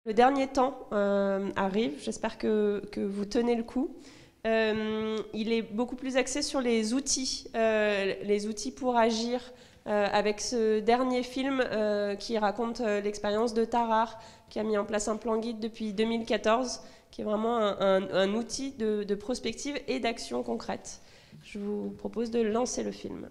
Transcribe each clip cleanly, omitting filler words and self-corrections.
Le dernier temps arrive, j'espère que vous tenez le coup. Il est beaucoup plus axé sur les outils pour agir avec ce dernier film qui raconte l'expérience de Tarare, qui a mis en place un plan guide depuis 2014, qui est vraiment un outil de prospective et d'action concrète. Je vous propose de lancer le film.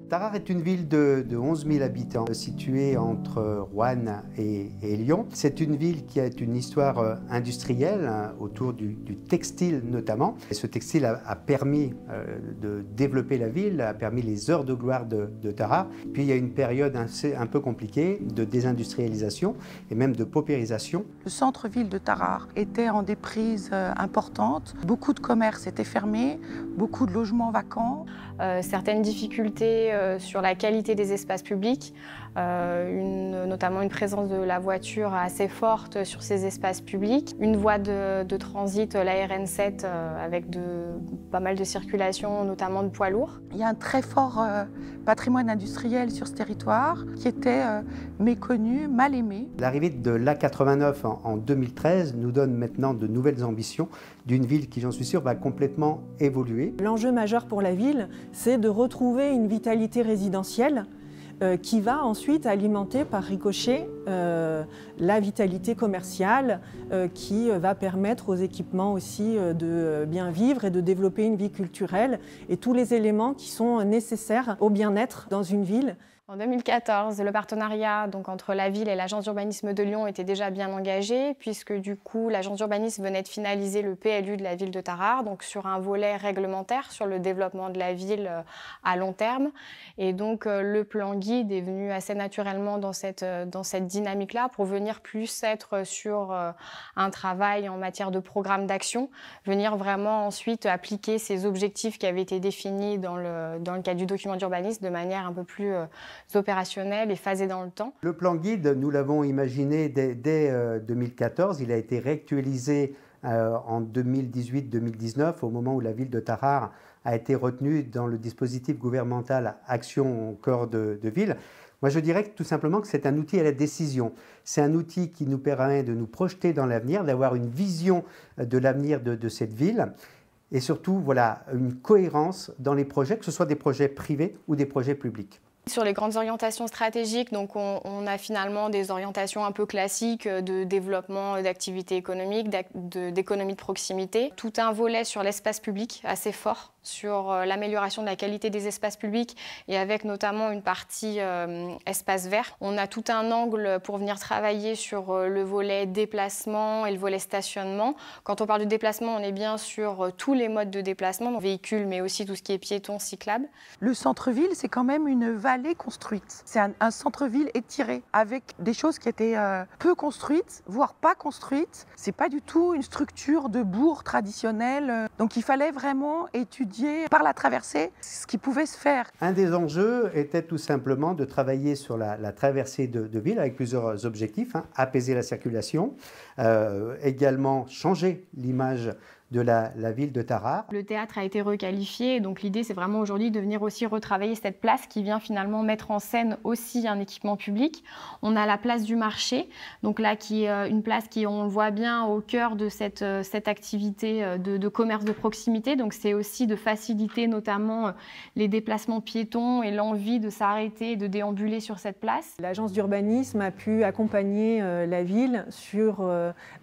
Tarare est une ville de 11 000 habitants, située entre Roanne et Lyon. C'est une ville qui a une histoire industrielle autour du textile notamment. Et ce textile a permis de développer la ville, a permis les heures de gloire de Tarare. Puis il y a une période un peu compliquée de désindustrialisation et même de paupérisation. Le centre-ville de Tarare était en déprise importante. Beaucoup de commerces étaient fermés, beaucoup de logements vacants. Certaines difficultés sur la qualité des espaces publics, notamment une présence de la voiture assez forte sur ces espaces publics, une voie de transit, la RN7, avec pas mal de circulation, notamment de poids lourds. Il y a un très fort patrimoine industriel sur ce territoire qui était méconnu, mal aimé. L'arrivée de l'A89 en 2013 nous donne maintenant de nouvelles ambitions d'une ville qui, j'en suis sûr, va complètement évoluer. L'enjeu majeur pour la ville, c'est de retrouver une vitalité résidentielle qui va ensuite alimenter par ricochet la vitalité commerciale qui va permettre aux équipements aussi de bien vivre et de développer une vie culturelle et tous les éléments qui sont nécessaires au bien-être dans une ville. En 2014, le partenariat entre la ville et l'agence d'urbanisme de Lyon était déjà bien engagé, puisque du coup l'agence d'urbanisme venait de finaliser le PLU de la ville de Tarare, donc sur un volet réglementaire sur le développement de la ville à long terme. Et donc le plan guide est venu assez naturellement dans cette dynamique-là pour venir plus être sur un travail en matière de programme d'action, venir vraiment ensuite appliquer ces objectifs qui avaient été définis dans le cadre du document d'urbanisme de manière un peu plus opérationnel et phasé dans le temps. Le plan guide, nous l'avons imaginé dès 2014. Il a été réactualisé en 2018-2019, au moment où la ville de Tarare a été retenue dans le dispositif gouvernemental Action au cœur de ville. Moi, je dirais tout simplement que c'est un outil à la décision. C'est un outil qui nous permet de nous projeter dans l'avenir, d'avoir une vision de l'avenir de cette ville. Et surtout, voilà, une cohérence dans les projets, que ce soit des projets privés ou des projets publics. Sur les grandes orientations stratégiques, donc on a finalement des orientations un peu classiques de développement d'activités économiques, d'économie de proximité. Tout un volet sur l'espace public assez fort, sur l'amélioration de la qualité des espaces publics et avec notamment une partie espace vert. On a tout un angle pour venir travailler sur le volet déplacement et le volet stationnement. Quand on parle de déplacement, on est bien sur tous les modes de déplacement, donc véhicules, mais aussi tout ce qui est piéton, cyclable. Le centre-ville, c'est quand même une vallée construite. C'est un centre-ville étiré avec des choses qui étaient peu construites, voire pas construites. C'est pas du tout une structure de bourg traditionnelle. Donc il fallait vraiment étudier par la traversée ce qui pouvait se faire. Un des enjeux était tout simplement de travailler sur la traversée de ville avec plusieurs objectifs. Apaiser la circulation, également changer l'image de la ville de Tarare. Le théâtre a été requalifié, donc l'idée c'est vraiment aujourd'hui de venir aussi retravailler cette place qui vient finalement mettre en scène aussi un équipement public. On a la place du marché, donc là qui est une place qui, on le voit bien, au cœur de cette activité de commerce de proximité, donc c'est aussi de faciliter notamment les déplacements piétons et l'envie de s'arrêter et de déambuler sur cette place. L'agence d'urbanisme a pu accompagner la ville sur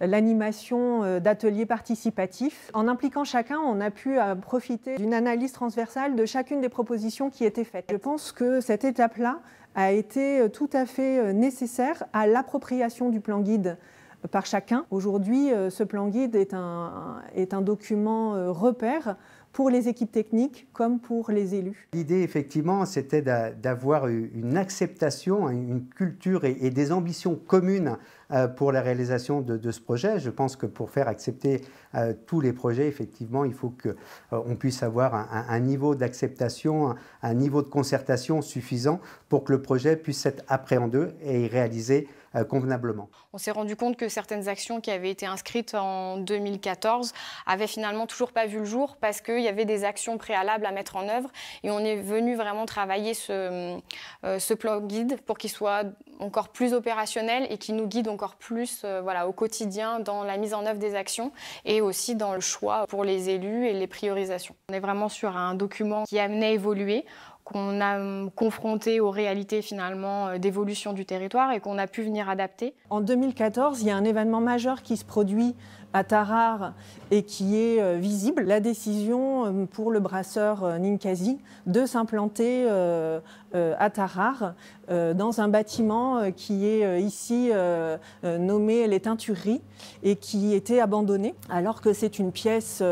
l'animation d'ateliers participatifs. En impliquant chacun, on a pu profiter d'une analyse transversale de chacune des propositions qui étaient faites. Je pense que cette étape-là a été tout à fait nécessaire à l'appropriation du plan guide par chacun. Aujourd'hui, ce plan guide est un document repère pour les équipes techniques comme pour les élus. L'idée, effectivement, c'était d'avoir une acceptation, une culture et des ambitions communes pour la réalisation de ce projet. Je pense que pour faire accepter tous les projets, effectivement, il faut qu'on puisse avoir un niveau d'acceptation, un niveau de concertation suffisant pour que le projet puisse être appréhendé et réalisé convenablement. On s'est rendu compte que certaines actions qui avaient été inscrites en 2014 avaient finalement toujours pas vu le jour parce qu'il y avait des actions préalables à mettre en œuvre et on est venu vraiment travailler ce plan guide pour qu'il soit encore plus opérationnel et qui nous guide encore plus au quotidien dans la mise en œuvre des actions et aussi dans le choix pour les élus et les priorisations. On est vraiment sur un document qui amenait à évoluer, qu'on a confronté aux réalités finalement d'évolution du territoire et qu'on a pu venir adapter. En 2014, il y a un événement majeur qui se produit à Tarare et qui est visible, la décision pour le brasseur Ninkasi de s'implanter à Tarare dans un bâtiment qui est ici nommé les Teintureries et qui était abandonné alors que c'est une pièce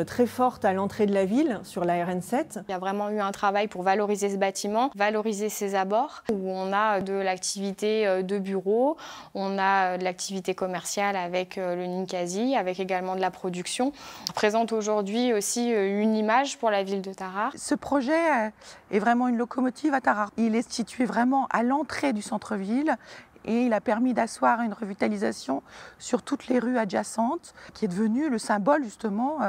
très forte à l'entrée de la ville sur la RN7. Il y a vraiment eu un travail pour valoriser ce bâtiment, valoriser ses abords où on a de l'activité de bureau, on a de l'activité commerciale avec le Ninkasi, avec également de la production. On présente aujourd'hui aussi une image pour la ville de Tarare. Ce projet est vraiment une locomotive à Tarare. Il est situé vraiment à l'entrée du centre-ville et il a permis d'asseoir une revitalisation sur toutes les rues adjacentes qui est devenu le symbole justement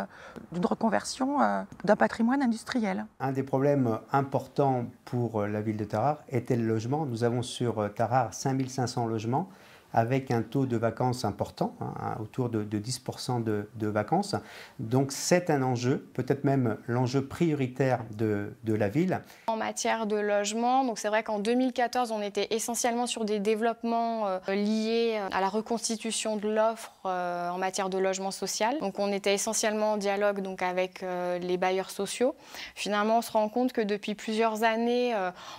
d'une reconversion d'un patrimoine industriel. Un des problèmes importants pour la ville de Tarare était le logement. Nous avons sur Tarare 5500 logements avec un taux de vacances important, autour de 10% de vacances. Donc c'est un enjeu, peut-être même l'enjeu prioritaire de la ville. En matière de logement, donc c'est vrai qu'en 2014, on était essentiellement sur des développements liés à la reconstitution de l'offre en matière de logement social. Donc on était essentiellement en dialogue donc, avec les bailleurs sociaux. Finalement, on se rend compte que depuis plusieurs années,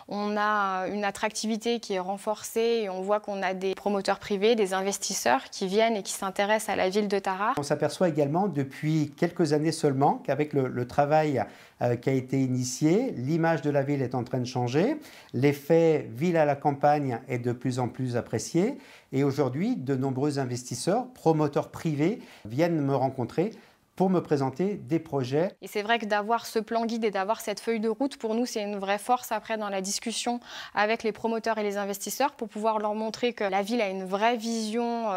on a une attractivité qui est renforcée et on voit qu'on a des promoteurs privés, des investisseurs qui viennent et qui s'intéressent à la ville de Tarare. On s'aperçoit également depuis quelques années seulement qu'avec le travail qui a été initié, l'image de la ville est en train de changer, l'effet ville à la campagne est de plus en plus apprécié et aujourd'hui, de nombreux investisseurs, promoteurs privés viennent me rencontrer pour me présenter des projets. Et c'est vrai que d'avoir ce plan guide et d'avoir cette feuille de route, pour nous, c'est une vraie force après dans la discussion avec les promoteurs et les investisseurs pour pouvoir leur montrer que la ville a une vraie vision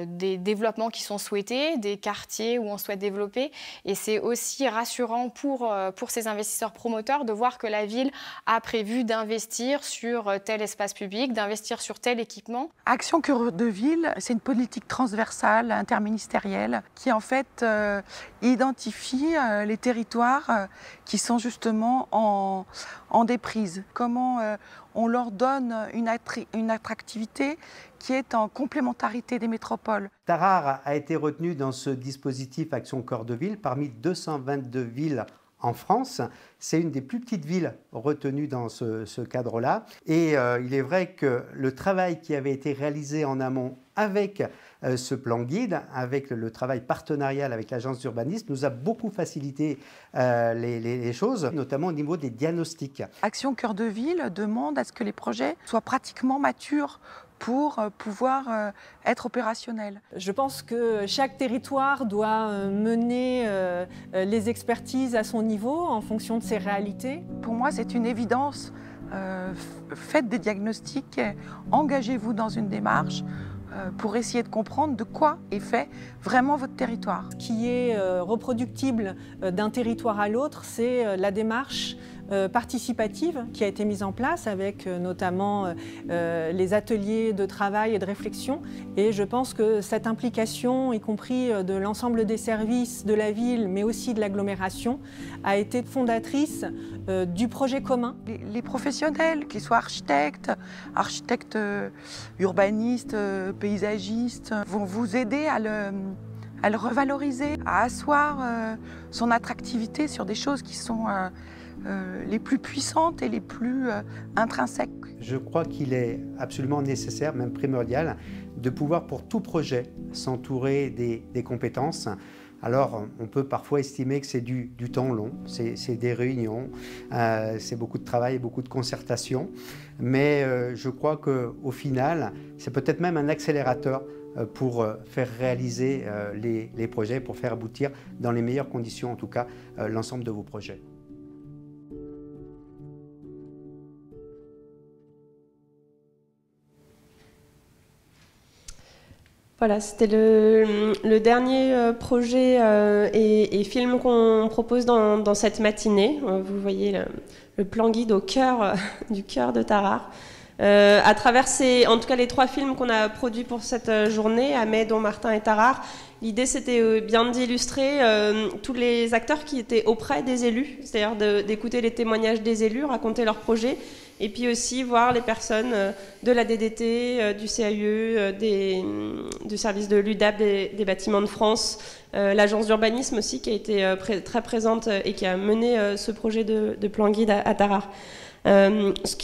des développements qui sont souhaités, des quartiers où on souhaite développer. Et c'est aussi rassurant pour ces investisseurs promoteurs de voir que la ville a prévu d'investir sur tel espace public, d'investir sur tel équipement. Action Cœur de Ville, c'est une politique transversale, interministérielle, qui en fait identifie les territoires qui sont justement en déprise. Comment on leur donne une attractivité qui est en complémentarité des métropoles. Tarare a été retenu dans ce dispositif Action Cœur de Ville parmi 222 villes en France. C'est une des plus petites villes retenues dans ce cadre-là. Et il est vrai que le travail qui avait été réalisé en amont avec ce plan guide, avec le travail partenarial avec l'agence d'urbanisme, nous a beaucoup facilité les choses, notamment au niveau des diagnostics. Action Cœur de Ville demande à ce que les projets soient pratiquement matures pour pouvoir être opérationnel. Je pense que chaque territoire doit mener les expertises à son niveau en fonction de ses réalités. Pour moi, c'est une évidence. Faites des diagnostics, engagez-vous dans une démarche pour essayer de comprendre de quoi est fait vraiment votre territoire. Ce qui est reproductible d'un territoire à l'autre, c'est la démarche participative qui a été mise en place avec notamment les ateliers de travail et de réflexion. Et je pense que cette implication, y compris de l'ensemble des services de la ville, mais aussi de l'agglomération, a été fondatrice du projet commun. Les professionnels, qu'ils soient architectes, urbanistes, paysagistes, vont vous aider à le revaloriser, à asseoir son attractivité sur des choses qui sont les plus puissantes et les plus intrinsèques. Je crois qu'il est absolument nécessaire, même primordial, de pouvoir pour tout projet s'entourer des compétences. Alors, on peut parfois estimer que c'est du temps long, c'est des réunions, c'est beaucoup de travail et beaucoup de concertation. Mais je crois qu'au final, c'est peut-être même un accélérateur pour faire réaliser les projets, pour faire aboutir dans les meilleures conditions, en tout cas, l'ensemble de vos projets. Voilà, c'était le dernier projet et film qu'on propose dans cette matinée. Vous voyez le plan guide au cœur du cœur de Tarare. À travers en tout cas les 3 films qu'on a produits pour cette journée, Amet, Dommartin et Tarare, l'idée c'était bien d'illustrer tous les acteurs qui étaient auprès des élus, c'est-à-dire d'écouter les témoignages des élus, raconter leurs projets, et puis aussi voir les personnes de la DDT, du CAE, du service de l'UDAP des bâtiments de France, l'agence d'urbanisme aussi qui a été très présente et qui a mené ce projet de plan guide à Tarare. Ce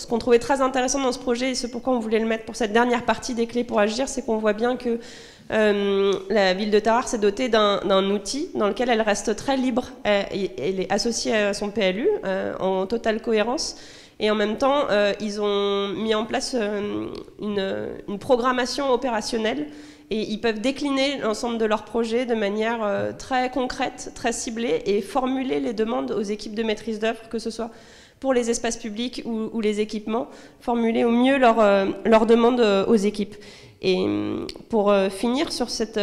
qu'on trouvait très intéressant dans ce projet et c'est pourquoi on voulait le mettre pour cette dernière partie des clés pour agir, c'est qu'on voit bien que la ville de Tarare s'est dotée d'un outil dans lequel elle reste très libre. Elle est associée à son PLU en totale cohérence. Et en même temps, ils ont mis en place une programmation opérationnelle et ils peuvent décliner l'ensemble de leurs projets de manière très concrète, très ciblée et formuler les demandes aux équipes de maîtrise d'œuvre, que ce soit pour les espaces publics ou les équipements, formuler au mieux leurs demandes aux équipes. Et pour finir sur cette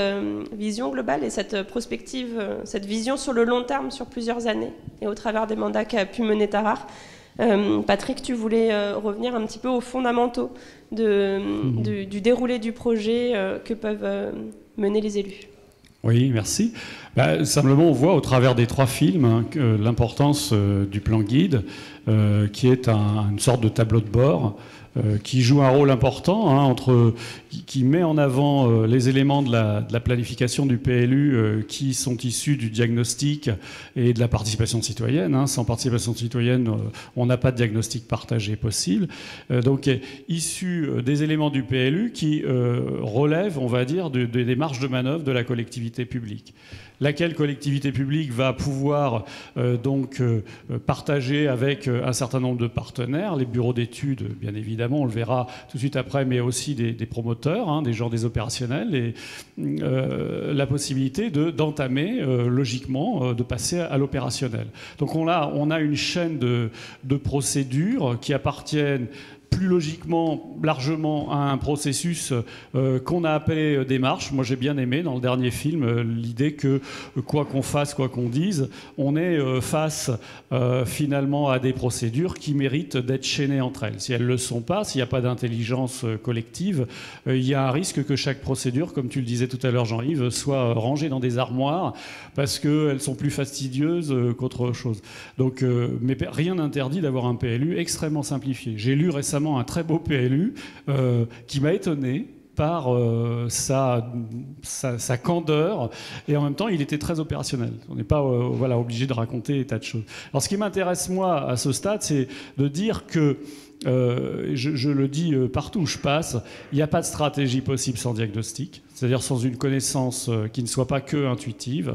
vision globale et cette prospective, cette vision sur le long terme, sur plusieurs années, et au travers des mandats qu'a pu mener Tarare, Patrick, tu voulais revenir un petit peu aux fondamentaux du déroulé du projet que peuvent mener les élus. Oui, merci. Simplement, on voit au travers des 3 films l'importance du plan guide, qui est une sorte de tableau de bord qui joue un rôle important, qui met en avant les éléments de la planification du PLU qui sont issus du diagnostic et de la participation citoyenne. Sans participation citoyenne, on n'a pas de diagnostic partagé possible. Donc, issu des éléments du PLU qui relèvent, on va dire, des marges de manœuvre de la collectivité publique. Laquelle collectivité publique va pouvoir partager avec un certain nombre de partenaires, les bureaux d'études, bien évidemment, on le verra tout de suite après, mais aussi des promoteurs, des opérationnels, et la possibilité d'entamer logiquement, de passer à l'opérationnel. Donc on a une chaîne de procédures qui appartiennent plus logiquement, largement, à un processus qu'on a appelé démarche. Moi, j'ai bien aimé, dans le dernier film, l'idée que, quoi qu'on fasse, quoi qu'on dise, on est face, finalement, à des procédures qui méritent d'être chaînées entre elles. Si elles ne le sont pas, s'il n'y a pas d'intelligence collective, il y a un risque que chaque procédure, comme tu le disais tout à l'heure, Jean-Yves, soit rangée dans des armoires parce qu'elles sont plus fastidieuses qu'autre chose. Donc, mais rien n'interdit d'avoir un PLU extrêmement simplifié. J'ai lu récemment un très beau PLU qui m'a étonné par sa candeur, et en même temps il était très opérationnel. On n'est pas obligé de raconter des tas de choses. Alors ce qui m'intéresse moi à ce stade, c'est de dire que je le dis partout où je passe, il n'y a pas de stratégie possible sans diagnostic, c'est-à-dire sans une connaissance qui ne soit pas que intuitive.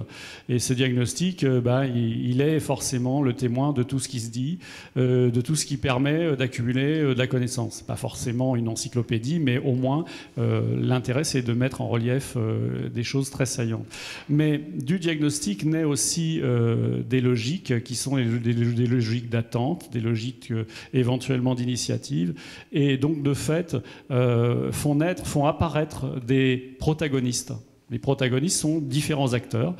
Et ce diagnostic, il est forcément le témoin de tout ce qui se dit, de tout ce qui permet d'accumuler de la connaissance. Pas forcément une encyclopédie, mais au moins l'intérêt, c'est de mettre en relief des choses très saillantes. Mais du diagnostic naît aussi des logiques qui sont des logiques d'attente, des logiques éventuellement d'initiative, et donc de fait font apparaître des protagonistes. Les protagonistes sont différents acteurs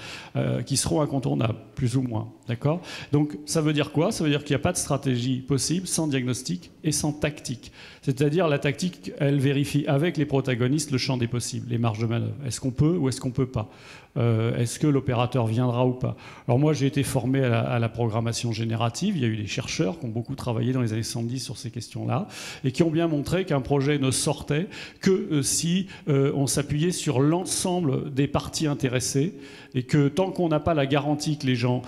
qui seront incontournables, plus ou moins. D'accord ? Donc ça veut dire quoi ? Ça veut dire qu'il n'y a pas de stratégie possible sans diagnostic et sans tactique. C'est-à-dire la tactique, elle vérifie avec les protagonistes le champ des possibles, les marges de manœuvre. Est-ce qu'on peut ou est-ce qu'on ne peut pas ? Est-ce que l'opérateur viendra ou pas ? Alors moi, j'ai été formé à la programmation générative. Il y a eu des chercheurs qui ont beaucoup travaillé dans les années 70 sur ces questions-là et qui ont bien montré qu'un projet ne sortait que si on s'appuyait sur l'ensemble des parties intéressées, et que tant qu'on n'a pas la garantie que les gens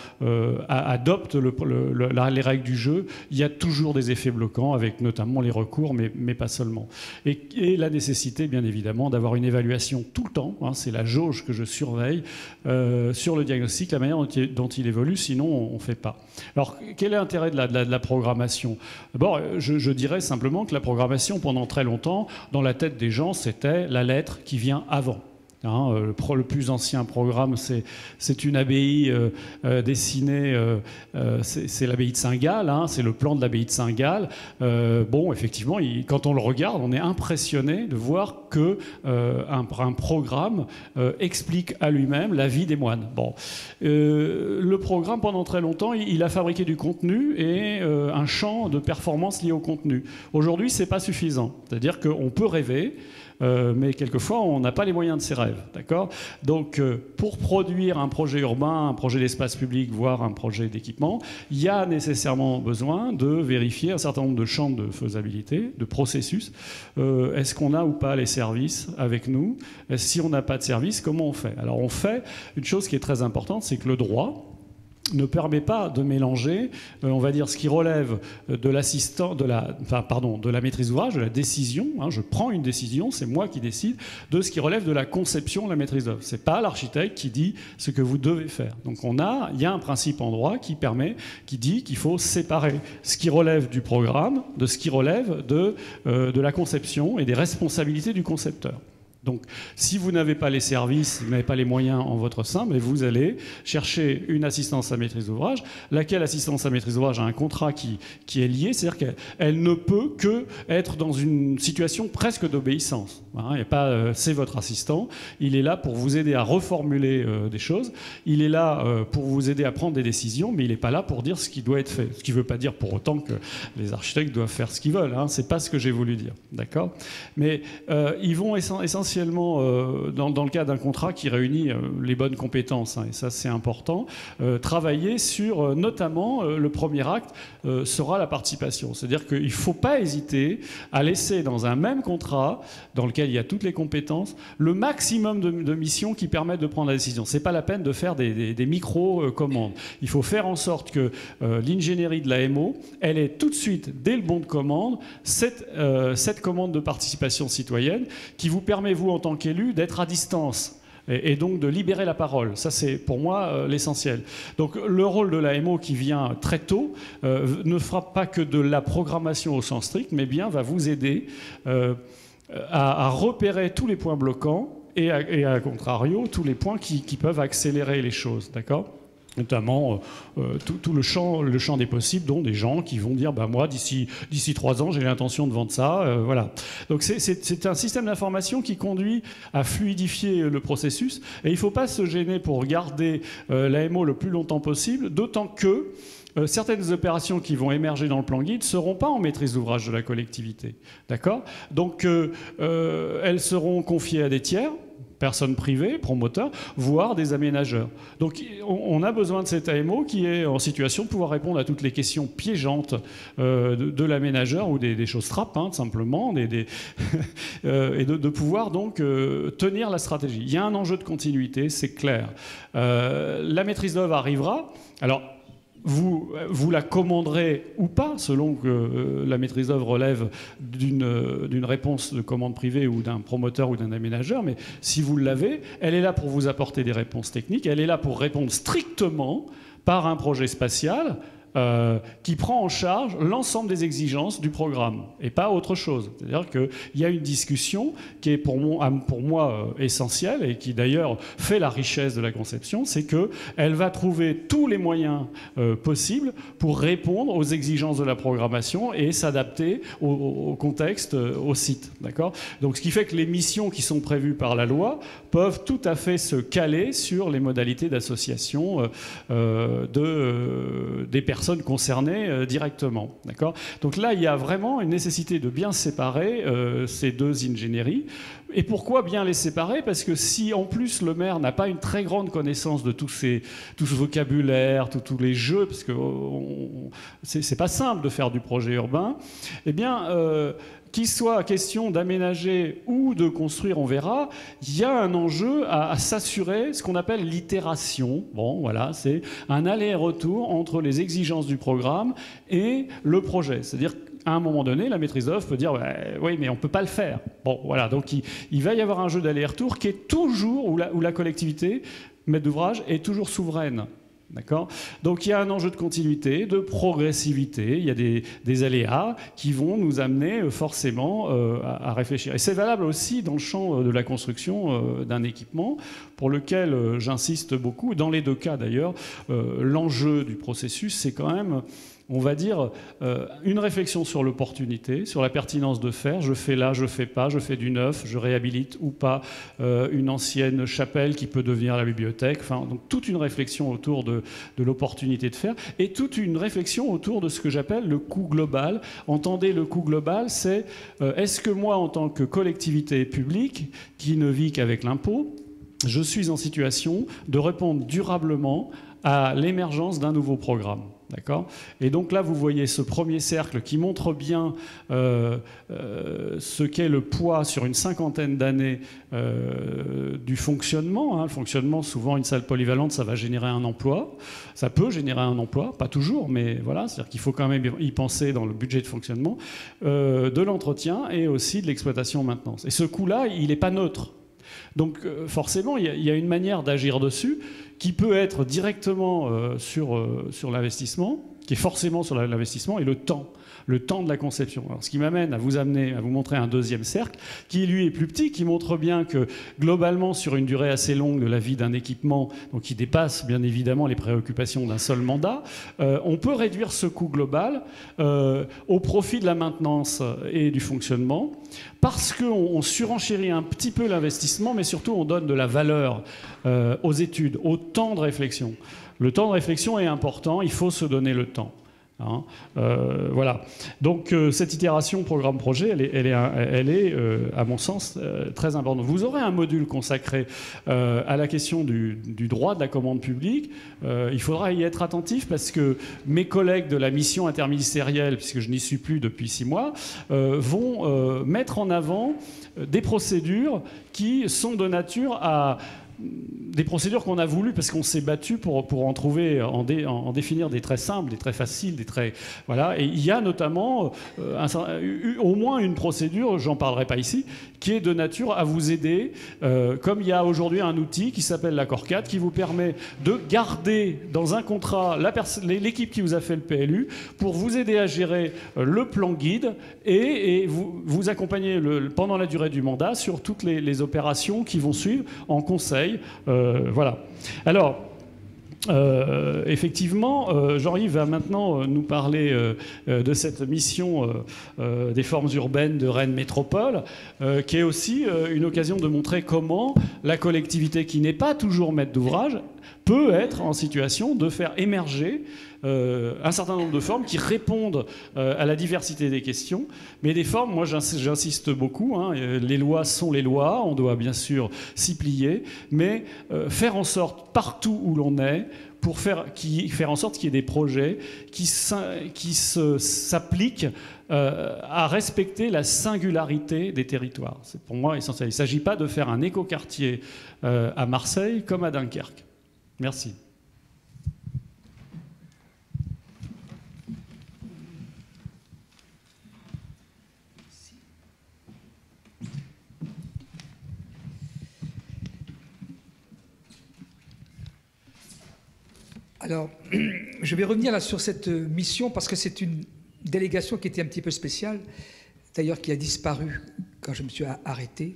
adoptent les règles du jeu, il y a toujours des effets bloquants, avec notamment les recours, mais pas seulement. Et la nécessité, bien évidemment, d'avoir une évaluation tout le temps, c'est la jauge que je surveille, sur le diagnostic, la manière dont il évolue, sinon on ne fait pas. Alors, quel est l'intérêt de la programmation ? D'abord, je dirais simplement que la programmation, pendant très longtemps, dans la tête des gens, c'était la lettre qui vient avant. Le plus ancien programme, c'est une abbaye dessinée, c'est l'abbaye de Saint-Gall, c'est le plan de l'abbaye de Saint-Gall. Bon, effectivement, quand on le regarde, on est impressionné de voir que un programme explique à lui-même la vie des moines. Bon, le programme, pendant très longtemps, il a fabriqué du contenu et un champ de performance lié au contenu. Aujourd'hui, c'est pas suffisant. C'est-à-dire qu'on peut rêver, mais quelquefois, on n'a pas les moyens de ses rêves. D'accord ? Donc, pour produire un projet urbain, un projet d'espace public, voire un projet d'équipement, il y a nécessairement besoin de vérifier un certain nombre de champs de faisabilité, de processus. Est-ce qu'on a ou pas les services avec nous ? Si on n'a pas de services, comment on fait ? Alors, on fait une chose qui est très importante, c'est que le droit ne permet pas de mélanger, on va dire, ce qui relève de la maîtrise d'ouvrage, de la décision. Je prends une décision, c'est moi qui décide, de ce qui relève de la conception de la maîtrise d'œuvre. C'est pas l'architecte qui dit ce que vous devez faire. Donc il y a un principe en droit qui dit qu'il faut séparer ce qui relève du programme de ce qui relève de la conception et des responsabilités du concepteur. Donc, si vous n'avez pas les services, vous n'avez pas les moyens en votre sein, mais vous allez chercher une assistance à maîtrise d'ouvrage, laquelle assistance à maîtrise d'ouvrage a un contrat qui est lié, c'est-à-dire qu'elle ne peut que être dans une situation presque d'obéissance. Il n'y a pas, c'est votre assistant, il est là pour vous aider à reformuler des choses, il est là pour vous aider à prendre des décisions, mais il n'est pas là pour dire ce qui doit être fait. Ce qui ne veut pas dire pour autant que les architectes doivent faire ce qu'ils veulent. C'est pas ce que j'ai voulu dire, d'accord ? Mais ils vont essentiellement dans le cas d'un contrat qui réunit les bonnes compétences, et ça c'est important, travailler sur notamment le premier acte sera la participation. C'est-à-dire qu'il ne faut pas hésiter à laisser dans un même contrat, dans lequel il y a toutes les compétences, le maximum de missions qui permettent de prendre la décision. Ce n'est pas la peine de faire des micro-commandes. Il faut faire en sorte que l'ingénierie de la MO, elle ait tout de suite, dès le bon de commande, cette commande de participation citoyenne qui vous permet, vous, en tant qu'élu, d'être à distance et donc de libérer la parole. Ça, c'est pour moi l'essentiel. Donc le rôle de la MO qui vient très tôt ne fera pas que de la programmation au sens strict, mais bien va vous aider à repérer tous les points bloquants et à contrario, tous les points qui peuvent accélérer les choses. D'accord ? Notamment tout le champ des possibles, dont des gens qui vont dire moi, d'ici 3 ans, j'ai l'intention de vendre ça. Voilà. Donc c'est un système d'information qui conduit à fluidifier le processus. Et il ne faut pas se gêner pour garder l'AMO le plus longtemps possible, d'autant que certaines opérations qui vont émerger dans le plan guide ne seront pas en maîtrise d'ouvrage de la collectivité. D'accord ? Donc elles seront confiées à des tiers, personnes privées, promoteurs, voire des aménageurs. Donc on a besoin de cet AMO qui est en situation de pouvoir répondre à toutes les questions piégeantes de l'aménageur ou des choses trappes, simplement, et de pouvoir donc tenir la stratégie. Il y a un enjeu de continuité, c'est clair. La maîtrise d'œuvre arrivera. Alors, vous la commanderez ou pas, selon que la maîtrise d'œuvre relève d'une réponse de commande privée ou d'un promoteur ou d'un aménageur, mais si vous l'avez, elle est là pour vous apporter des réponses techniques, elle est là pour répondre strictement par un projet spatial qui prend en charge l'ensemble des exigences du programme et pas autre chose. C'est-à-dire qu'il y a une discussion qui est pour moi essentielle et qui d'ailleurs fait la richesse de la conception, c'est qu'elle va trouver tous les moyens possibles pour répondre aux exigences de la programmation et s'adapter au contexte, au site. D'accord ? Donc ce qui fait que les missions qui sont prévues par la loi peuvent tout à fait se caler sur les modalités d'association des personnes concernées directement. D'accord ? Donc là, il y a vraiment une nécessité de bien séparer ces deux ingénieries. Et pourquoi bien les séparer ? Parce que si en plus le maire n'a pas une très grande connaissance de tout ce vocabulaire, tous les jeux, parce que c'est pas simple de faire du projet urbain, eh bien qu'il soit question d'aménager ou de construire, on verra, il y a un enjeu à s'assurer ce qu'on appelle l'itération. Bon, voilà, c'est un aller-retour entre les exigences du programme et le projet. C'est-à-dire qu'à un moment donné, la maîtrise d'œuvre peut dire oui, mais on ne peut pas le faire. Bon, voilà, donc il va y avoir un jeu d'aller-retour qui est toujours, où la collectivité, maître d'ouvrage, est toujours souveraine. D'accord ? Donc il y a un enjeu de continuité, de progressivité, il y a des aléas qui vont nous amener forcément à réfléchir. Et c'est valable aussi dans le champ de la construction d'un équipement, pour lequel j'insiste beaucoup. Dans les deux cas d'ailleurs, l'enjeu du processus, c'est quand même, on va dire, une réflexion sur l'opportunité, sur la pertinence de faire. Je fais là, je fais pas, je fais du neuf, je réhabilite ou pas une ancienne chapelle qui peut devenir la bibliothèque. Enfin, donc toute une réflexion autour de l'opportunité de faire et toute une réflexion autour de ce que j'appelle le coût global. Entendez, le coût global, c'est est-ce que moi, en tant que collectivité publique qui ne vit qu'avec l'impôt, je suis en situation de répondre durablement à l'émergence d'un nouveau programme. D'accord ? Et donc là, vous voyez ce premier cercle qui montre bien ce qu'est le poids sur une cinquantaine d'années du fonctionnement. Le fonctionnement, souvent, une salle polyvalente, ça va générer un emploi. Ça peut générer un emploi, pas toujours, mais voilà, c'est-à-dire qu'il faut quand même y penser dans le budget de fonctionnement, de l'entretien et aussi de l'exploitation-maintenance. Et ce coût-là, il n'est pas neutre. Donc forcément, il y a une manière d'agir dessus qui peut être directement sur l'investissement, qui est forcément sur l'investissement, et le temps de la conception. Alors, ce qui m'amène à vous montrer un deuxième cercle, qui lui est plus petit, qui montre bien que globalement, sur une durée assez longue de la vie d'un équipement, donc qui dépasse bien évidemment les préoccupations d'un seul mandat, on peut réduire ce coût global au profit de la maintenance et du fonctionnement, parce qu'on surenchérit un petit peu l'investissement, mais surtout on donne de la valeur aux études, au temps de réflexion. Le temps de réflexion est important, il faut se donner le temps. Voilà. Donc cette itération programme-projet, elle est à mon sens, très importante. Vous aurez un module consacré à la question du droit de la commande publique. Il faudra y être attentif parce que mes collègues de la mission interministérielle, puisque je n'y suis plus depuis 6 mois, vont mettre en avant des procédures qui sont de nature à... des procédures qu'on a voulu parce qu'on s'est battu pour en trouver, en définir des très simples, des très faciles, des très... Voilà. Et il y a notamment au moins une procédure, j'en parlerai pas ici, qui est de nature à vous aider, comme il y a aujourd'hui un outil qui s'appelle l'accord 4, qui vous permet de garder dans un contrat l'équipe qui vous a fait le PLU pour vous aider à gérer le plan guide et vous accompagner pendant la durée du mandat sur toutes les opérations qui vont suivre en conseil. Voilà. Alors, effectivement, Jean-Yves va maintenant nous parler de cette mission des formes urbaines de Rennes Métropole, qui est aussi une occasion de montrer comment la collectivité, qui n'est pas toujours maître d'ouvrage, peut être en situation de faire émerger un certain nombre de formes qui répondent à la diversité des questions. Mais des formes, moi j'insiste beaucoup, les lois sont les lois, on doit bien sûr s'y plier, mais faire en sorte, partout où l'on est, faire en sorte qu'il y ait des projets qui s'appliquent à respecter la singularité des territoires. C'est pour moi essentiel. Il ne s'agit pas de faire un écoquartier à Marseille comme à Dunkerque. Merci. Alors, je vais revenir là sur cette mission parce que c'est une délégation qui était un petit peu spéciale, d'ailleurs qui a disparu quand je me suis arrêté.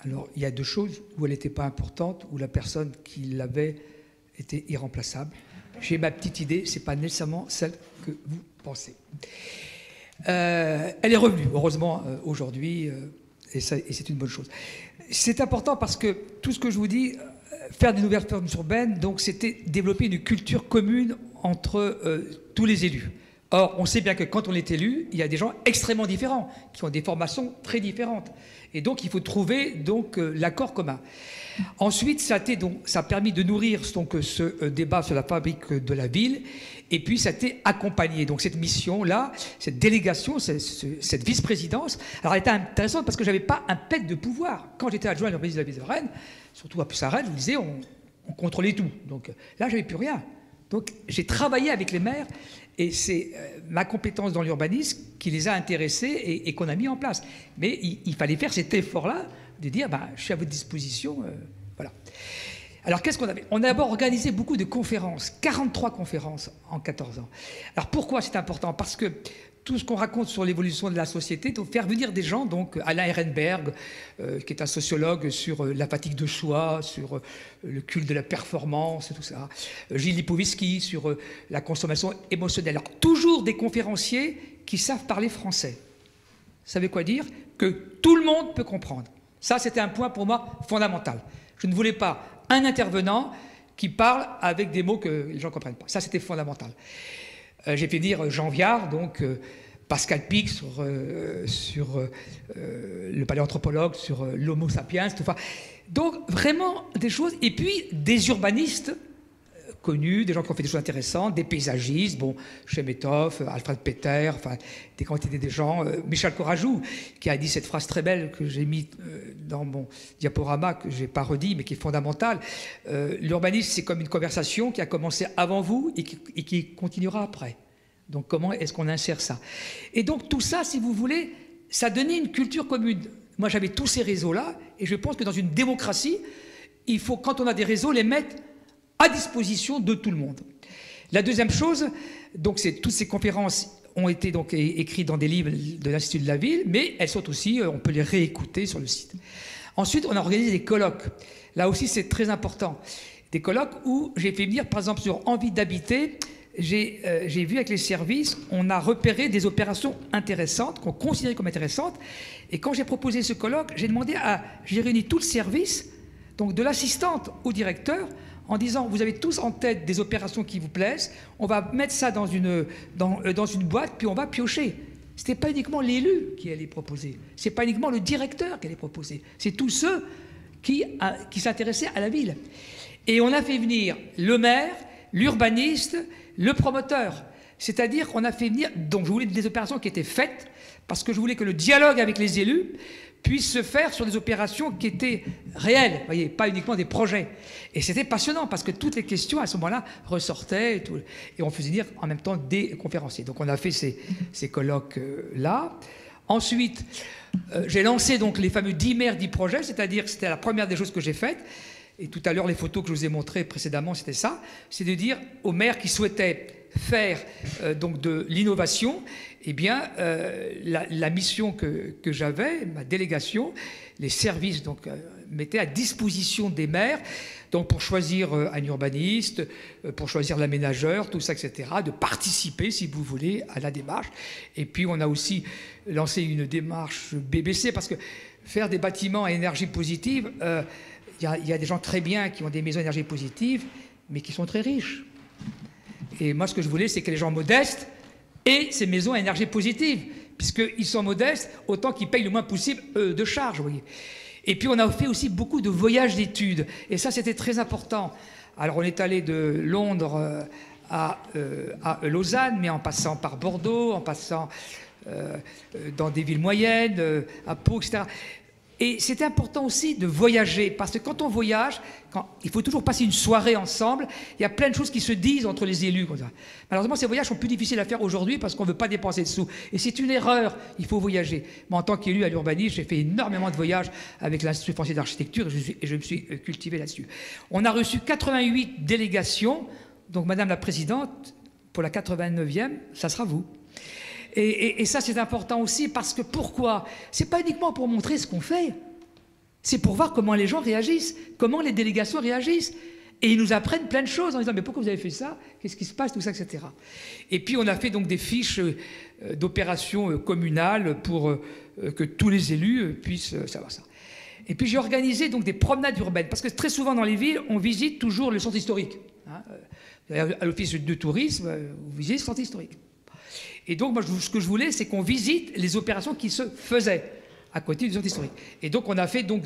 Alors, il y a 2 choses où elle n'était pas importante, où la personne qui l'avait était irremplaçable. J'ai ma petite idée, ce n'est pas nécessairement celle que vous pensez. Elle est revenue, heureusement, aujourd'hui, et c'est une bonne chose. C'est important parce que tout ce que je vous dis, faire des nouvelles formes urbaines, donc c'était développer une culture commune entre tous les élus. Or, on sait bien que quand on est élu, il y a des gens extrêmement différents, qui ont des formations très différentes. Et donc, il faut trouver l'accord commun. Ensuite, ça a permis de nourrir ce débat sur la fabrique de la ville. Et puis, ça a été accompagné. Donc, cette mission-là, cette délégation, cette vice-présidence, alors elle était intéressante parce que je n'avais pas un pet de pouvoir. Quand j'étais adjoint à l'urbanisme de la ville de Rennes, surtout à Rennes, je vous disais, on contrôlait tout. Donc là, je n'avais plus rien. Donc, j'ai travaillé avec les maires et c'est ma compétence dans l'urbanisme qui les a intéressés et qu'on a mis en place. Mais il fallait faire cet effort-là de dire, je suis à votre disposition. Voilà. Alors, qu'est-ce qu'on avait? On a d'abord organisé beaucoup de conférences, 43 conférences en 14 ans. Alors, pourquoi c'est important? Parce que tout ce qu'on raconte sur l'évolution de la société, donc faire venir des gens, donc Alain Ehrenberg, qui est un sociologue sur la fatigue de soi, sur le culte de la performance, tout ça. Gilles Lipovitsky sur la consommation émotionnelle. Alors, toujours des conférenciers qui savent parler français. Ça veut quoi dire? Que tout le monde peut comprendre. Ça, c'était un point pour moi fondamental. Je ne voulais pas un intervenant qui parle avec des mots que les gens ne comprennent pas. Ça, c'était fondamental. J'ai fait dire Jean Viard, donc Pascal Pic sur le paléanthropologue, sur l'homo sapiens, tout ça. Donc, vraiment des choses. Et puis, des urbanistes connus, des gens qui ont fait des choses intéressantes, des paysagistes, bon, Chemetov, Alfred Peter, enfin, des quantités de gens. Michel Corajou, qui a dit cette phrase très belle que j'ai mise dans mon diaporama, que je n'ai pas redit, mais qui est fondamentale. L'urbanisme, c'est comme une conversation qui a commencé avant vous et qui continuera après. Donc, comment est-ce qu'on insère ça? Et donc, tout ça, si vous voulez, ça donnait une culture commune. Moi, j'avais tous ces réseaux-là, et je pense que dans une démocratie, il faut, quand on a des réseaux, les mettre à disposition de tout le monde. La deuxième chose, donc, c'est toutes ces conférences ont été donc écrites dans des livres de l'Institut de la Ville, mais elles sont aussi, on peut les réécouter sur le site. Ensuite, on a organisé des colloques. Là aussi, c'est très important. Des colloques où j'ai fait venir, par exemple, sur Envie d'habiter, j'ai vu avec les services, on a repéré des opérations intéressantes, qu'on considérait comme intéressantes. Et quand j'ai proposé ce colloque, j'ai réuni tout le service, donc de l'assistante au directeur, en disant, vous avez tous en tête des opérations qui vous plaisent, on va mettre ça dans une boîte, puis on va piocher. Ce n'était pas uniquement l'élu qui allait proposer, ce n'est pas uniquement le directeur qui allait proposer, c'est tous ceux qui s'intéressaient à la ville. Et on a fait venir le maire, l'urbaniste, le promoteur. C'est-à-dire qu'on a fait venir, donc je voulais des opérations qui étaient faites, parce que je voulais que le dialogue avec les élus puisse se faire sur des opérations qui étaient réelles, vous voyez, pas uniquement des projets. Et c'était passionnant, parce que toutes les questions, à ce moment-là, ressortaient, et on faisait venir en même temps des conférenciers. Donc on a fait ces colloques-là. Ensuite, j'ai lancé donc les fameux 10 maires, 10 projets, c'est-à-dire que c'était la première des choses que j'ai faites. Et tout à l'heure, les photos que je vous ai montrées précédemment, c'était ça. C'est de dire aux maires qui souhaitaient faire donc de l'innovation, eh bien, la mission que j'avais, ma délégation, les services donc, mettaient à disposition des maires, donc pour choisir un urbaniste, pour choisir l'aménageur, tout ça, etc., de participer, si vous voulez, à la démarche. Et puis, on a aussi lancé une démarche BBC, parce que faire des bâtiments à énergie positive... Il y a des gens très bien qui ont des maisons à énergie positive, mais qui sont très riches. Et moi, ce que je voulais, c'est que les gens modestes aient ces maisons à énergie positive, puisqu'ils sont modestes, autant qu'ils payent le moins possible de charges, vous voyez. Et puis, on a fait aussi beaucoup de voyages d'études, et ça, c'était très important. Alors, on est allé de Londres à Lausanne, mais en passant par Bordeaux, en passant dans des villes moyennes, à Pau, etc. Et c'est important aussi de voyager, parce que quand on voyage, il faut toujours passer une soirée ensemble, il y a plein de choses qui se disent entre les élus. Comme ça. Malheureusement, ces voyages sont plus difficiles à faire aujourd'hui parce qu'on ne veut pas dépenser de sous. Et c'est une erreur, il faut voyager. Moi, en tant qu'élu à l'urbanisme, j'ai fait énormément de voyages avec l'Institut français d'architecture et je me suis cultivé là-dessus. On a reçu 88 délégations, donc Madame la Présidente, pour la 89e, ça sera vous. Et ça, c'est important aussi, parce que pourquoi? C'est pas uniquement pour montrer ce qu'on fait, c'est pour voir comment les gens réagissent, comment les délégations réagissent. Et ils nous apprennent plein de choses en disant, mais pourquoi vous avez fait ça? Qu'est-ce qui se passe? Tout ça, etc. Et puis, on a fait donc des fiches d'opérations communales pour que tous les élus puissent savoir ça. Et puis, j'ai organisé donc des promenades urbaines, parce que très souvent dans les villes, on visite toujours le centre historique. Hein. À l'office de tourisme, vous visitez le centre historique. Et donc, moi, ce que je voulais, c'est qu'on visite les opérations qui se faisaient à côté du centre historique. Et donc, on a fait donc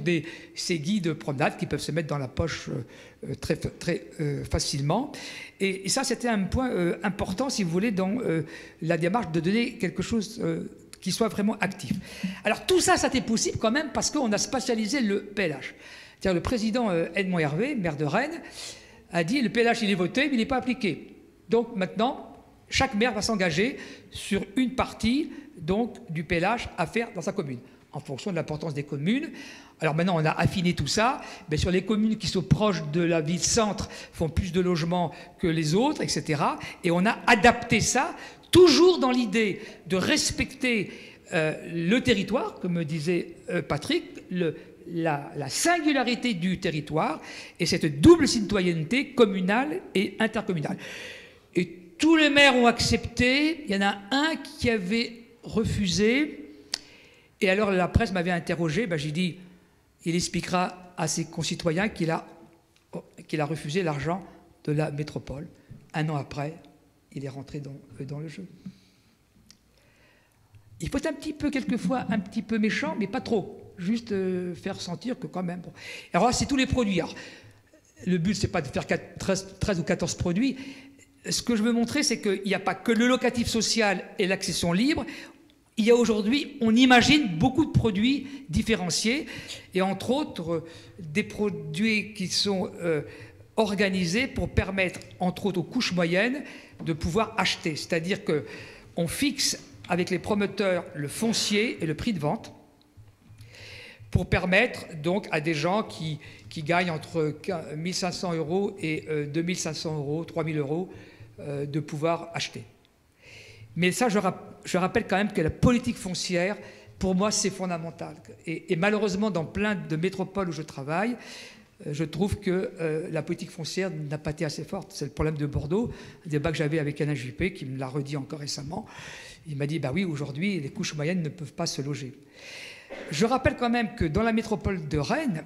ces guides promenades qui peuvent se mettre dans la poche très facilement. Et ça, c'était un point important, si vous voulez, dans la démarche de donner quelque chose qui soit vraiment actif. Alors, tout ça, ça a été possible quand même parce qu'on a spatialisé le PLH. C'est-à-dire, le président Edmond Hervé, maire de Rennes, a dit, le PLH, il est voté, mais il n'est pas appliqué. Donc, maintenant, chaque maire va s'engager sur une partie donc, du PLH à faire dans sa commune. en fonction de l'importance des communes. Alors maintenant, on a affiné tout ça. Mais sur les communes qui sont proches de la ville-centre font plus de logements que les autres, etc. Et on a adapté ça, toujours dans l'idée de respecter le territoire, comme me disait Patrick, la singularité du territoire et cette double citoyenneté communale et intercommunale. Et tous les maires ont accepté. Il y en a un qui avait refusé. Et alors la presse m'avait interrogé. J'ai dit, il expliquera à ses concitoyens qu'il a refusé l'argent de la métropole. Un an après, il est rentré dans le jeu. Il faut être un petit peu, quelquefois, un petit peu méchant, mais pas trop. Juste faire sentir que quand même... Bon. Alors là, c'est tous les produits. Alors, le but, c'est pas de faire 13 ou 14 produits. Ce que je veux montrer, c'est qu'il n'y a pas que le locatif social et l'accession libre. Il y a aujourd'hui, on imagine beaucoup de produits différenciés, et entre autres, des produits qui sont organisés pour permettre, entre autres aux couches moyennes, de pouvoir acheter. C'est-à-dire qu'on fixe avec les promoteurs le foncier et le prix de vente, pour permettre donc à des gens qui gagnent entre 1 500 € et 2 500 €, 3 000 € de pouvoir acheter. Mais ça, je rappelle quand même que la politique foncière, pour moi, c'est fondamental. Et malheureusement, dans plein de métropoles où je travaille, je trouve que la politique foncière n'a pas été assez forte. C'est le problème de Bordeaux, un débat que j'avais avec Alain Juppé, qui me l'a redit encore récemment. Il m'a dit, bah oui, aujourd'hui, les couches moyennes ne peuvent pas se loger. Je rappelle quand même que dans la métropole de Rennes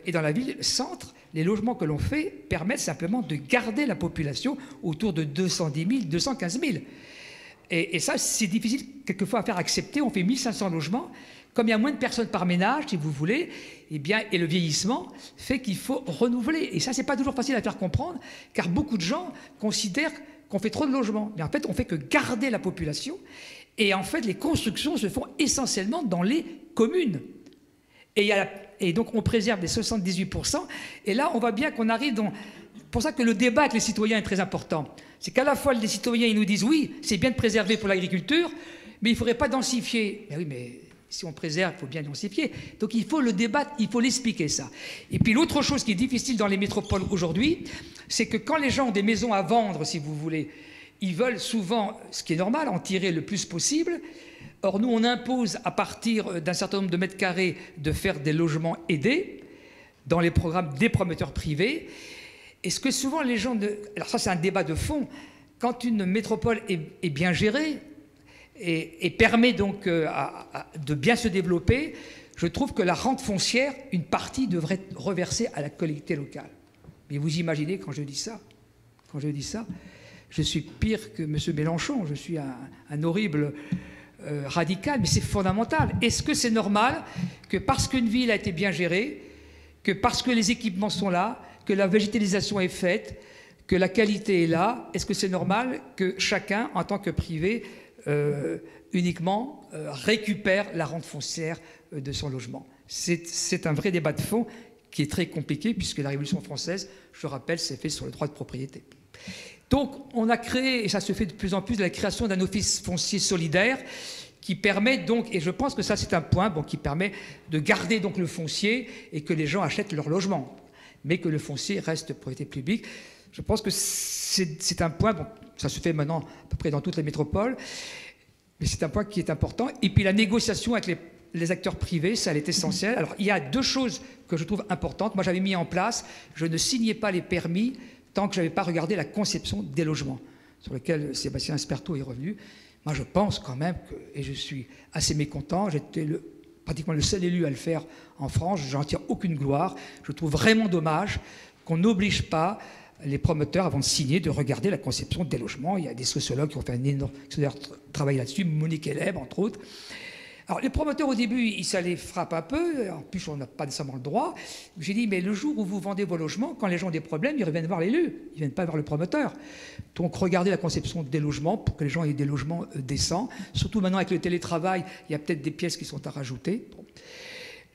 et dans la ville-centre, les logements que l'on fait permettent simplement de garder la population autour de 210 000, 215 000. Et ça, c'est difficile quelquefois à faire accepter. On fait 1 500 logements. Comme il y a moins de personnes par ménage, si vous voulez, et le vieillissement fait qu'il faut renouveler. Et ça, c'est pas toujours facile à faire comprendre, car beaucoup de gens considèrent qu'on fait trop de logements. Mais en fait, on fait que garder la population. Et en fait, les constructions se font essentiellement dans les communes. Et donc, on préserve les 78%. Et là, on voit bien qu'on arrive dans... C'est pour ça que le débat avec les citoyens est très important. C'est qu'à la fois, les citoyens, ils nous disent, oui, c'est bien de préserver pour l'agriculture, mais il ne faudrait pas densifier. Mais oui, mais si on préserve, il faut bien densifier. Donc, il faut le débattre, il faut l'expliquer, ça. Et puis, l'autre chose qui est difficile dans les métropoles aujourd'hui, c'est que quand les gens ont des maisons à vendre, si vous voulez, ils veulent souvent, ce qui est normal, en tirer le plus possible. Or, nous, on impose, à partir d'un certain nombre de mètres carrés, de faire des logements aidés dans les programmes des promoteurs privés. Et ce que souvent les gens... Alors ça, c'est un débat de fond. Quand une métropole est bien gérée et permet donc de bien se développer, je trouve que la rente foncière, une partie devrait être reversée à la collectivité locale. Mais vous imaginez, quand je dis ça, je suis pire que M. Mélenchon, je suis un horrible radical, mais c'est fondamental. Est-ce que c'est normal que parce qu'une ville a été bien gérée, que parce que les équipements sont là, que la végétalisation est faite, que la qualité est là, est-ce que c'est normal que chacun, en tant que privé, uniquement récupère la rente foncière de son logement? C'est un vrai débat de fond qui est très compliqué, puisque la Révolution française, je rappelle, s'est fait sur le droit de propriété. Donc, on a créé, et ça se fait de plus en plus, la création d'un office foncier solidaire qui permet donc, et je pense que ça c'est un point, qui permet de garder donc le foncier et que les gens achètent leur logement, mais que le foncier reste propriété publique. Je pense que c'est un point, ça se fait maintenant à peu près dans toutes les métropoles, mais c'est un point qui est important. Et puis la négociation avec les acteurs privés, ça elle est essentielle. Alors il y a deux choses que je trouve importantes. Moi j'avais mis en place, je ne signais pas les permis tant que je n'avais pas regardé la conception des logements, sur lequel Sébastien Asperto est revenu. Moi, je pense quand même, et je suis assez mécontent, j'étais pratiquement le seul élu à le faire en France, je n'en tire aucune gloire. Je trouve vraiment dommage qu'on n'oblige pas les promoteurs, avant de signer, de regarder la conception des logements. Il y a des sociologues qui ont fait un énorme travail là-dessus, Monique Eleb, entre autres. Alors, les promoteurs, au début, ça les frappe un peu. En plus, on n'a pas nécessairement le droit. J'ai dit, mais le jour où vous vendez vos logements, quand les gens ont des problèmes, ils reviennent voir l'élu. Ils ne viennent pas voir le promoteur. Donc, regardez la conception des logements pour que les gens aient des logements décents. Surtout maintenant, avec le télétravail, il y a peut-être des pièces qui sont à rajouter.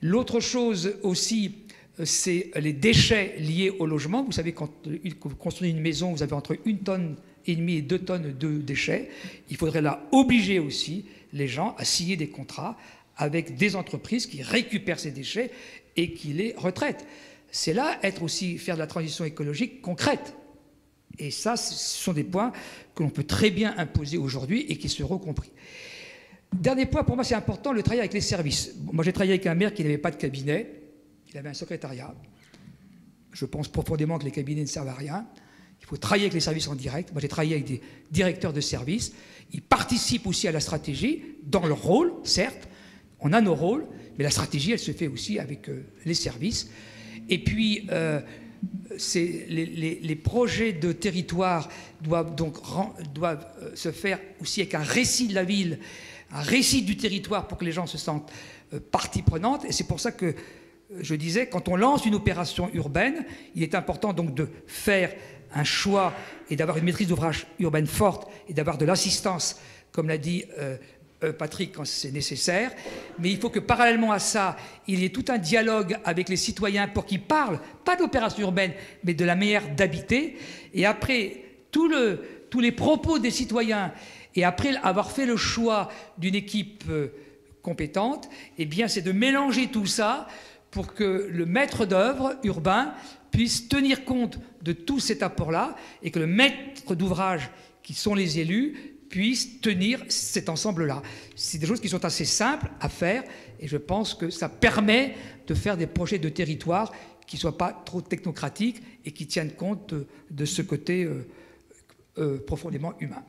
L'autre chose aussi, c'est les déchets liés au logement. Vous savez, quand vous construisez une maison, vous avez entre 1,5 tonne et 2 tonnes de déchets. Il faudrait là obliger aussi les gens à signer des contrats avec des entreprises qui récupèrent ces déchets et qui les retraitent. C'est là faire de la transition écologique concrète. Et ça, ce sont des points que l'on peut très bien imposer aujourd'hui et qui seront compris. Dernier point, pour moi, c'est important, le travail avec les services. Moi, j'ai travaillé avec un maire qui n'avait pas de cabinet, il avait un secrétariat. Je pense profondément que les cabinets ne servent à rien. Il faut travailler avec les services en direct. Moi, j'ai travaillé avec des directeurs de services. Ils participent aussi à la stratégie, dans leur rôle, certes. On a nos rôles, mais la stratégie, elle se fait aussi avec les services. Et puis, les projets de territoire doivent se faire aussi avec un récit de la ville, un récit du territoire pour que les gens se sentent partie prenante. Et c'est pour ça que je disais, quand on lance une opération urbaine, il est important donc de faire un choix et d'avoir une maîtrise d'ouvrage urbaine forte et d'avoir de l'assistance, comme l'a dit Patrick, quand c'est nécessaire. Mais il faut que parallèlement à ça, il y ait tout un dialogue avec les citoyens pour qu'ils parlent, pas de l'opération urbaine, mais de la manière d'habiter. Et après, tous les propos des citoyens, et après avoir fait le choix d'une équipe compétente, eh bien, c'est de mélanger tout ça pour que le maître d'œuvre urbain puisse tenir compte de tout cet apport-là et que le maître d'ouvrage, qui sont les élus, puisse tenir cet ensemble-là. C'est des choses qui sont assez simples à faire et je pense que ça permet de faire des projets de territoire qui ne soient pas trop technocratiques et qui tiennent compte de ce côté profondément humain.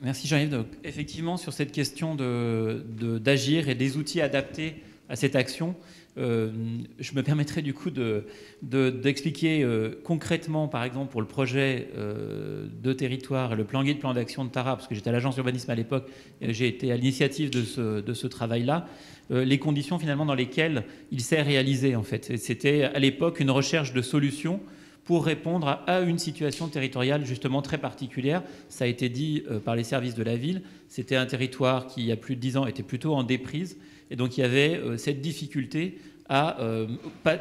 Merci Jean-Yves. Donc, effectivement, sur cette question d'agir et des outils adaptés à cette action, je me permettrai du coup d'expliquer concrètement, par exemple, pour le projet de territoire et le plan guide, plan d'action de Tarare, parce que j'étais à l'agence d'urbanisme à l'époque, et j'ai été à l'initiative de ce travail-là, les conditions finalement dans lesquelles il s'est réalisé en fait. C'était à l'époque une recherche de solutions pour répondre à une situation territoriale justement très particulière. Ça a été dit par les services de la ville. C'était un territoire qui, il y a plus de 10 ans, était plutôt en déprise. Et donc, il y avait cette difficulté à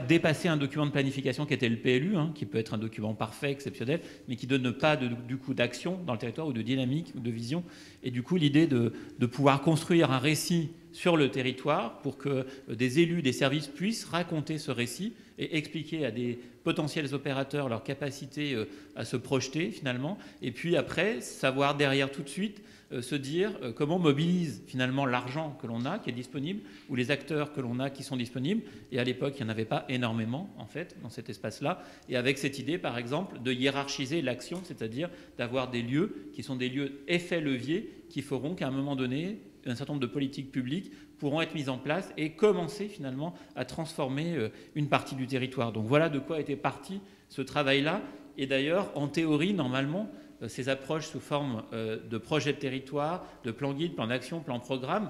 dépasser un document de planification qui était le PLU, qui peut être un document parfait, exceptionnel, mais qui ne donne pas du coup d'action dans le territoire ou de dynamique ou de vision. Et du coup, l'idée de pouvoir construire un récit sur le territoire pour que des élus, des services puissent raconter ce récit et expliquer à des potentiels opérateurs leur capacité à se projeter finalement, et puis après savoir derrière tout de suite se dire comment on mobilise finalement l'argent que l'on a, qui est disponible, ou les acteurs que l'on a qui sont disponibles. Et à l'époque, il n'y en avait pas énormément en fait dans cet espace-là. Et avec cette idée par exemple de hiérarchiser l'action, c'est-à-dire d'avoir des lieux qui sont des lieux effets leviers qui feront qu'à un moment donné, un certain nombre de politiques publiques pourront être mises en place et commencer finalement à transformer une partie du territoire. Donc voilà de quoi était parti ce travail-là. Et d'ailleurs, en théorie, normalement, ces approches sous forme de projets de territoire, de plan guide, plan d'action, plan programme,